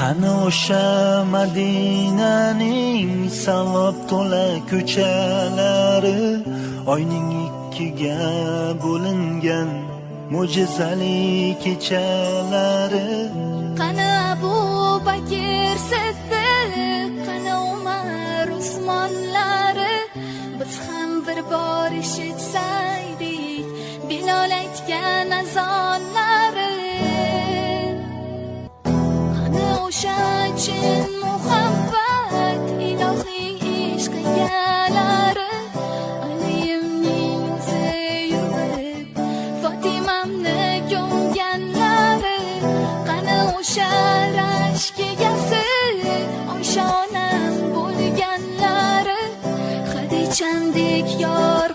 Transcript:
Qani o'sha Madinaning savob to'la ko'chalari, oyning ikkiga bo'lingan mo'jizali kechalari. Qani Abu Bakr Siddiq, qani Umar Usmonlari, biz ham bir bor eshitsaydik Bilol aytgan azonlari. Qani o'sha chin muhabbat, ilohiy ishq egalari, Aliyimning yuzi yurib Fotimamni ko'mganlari. Qani o'sha rashk egasi, Oysha onam bo'lganlari, Xadichamdek yor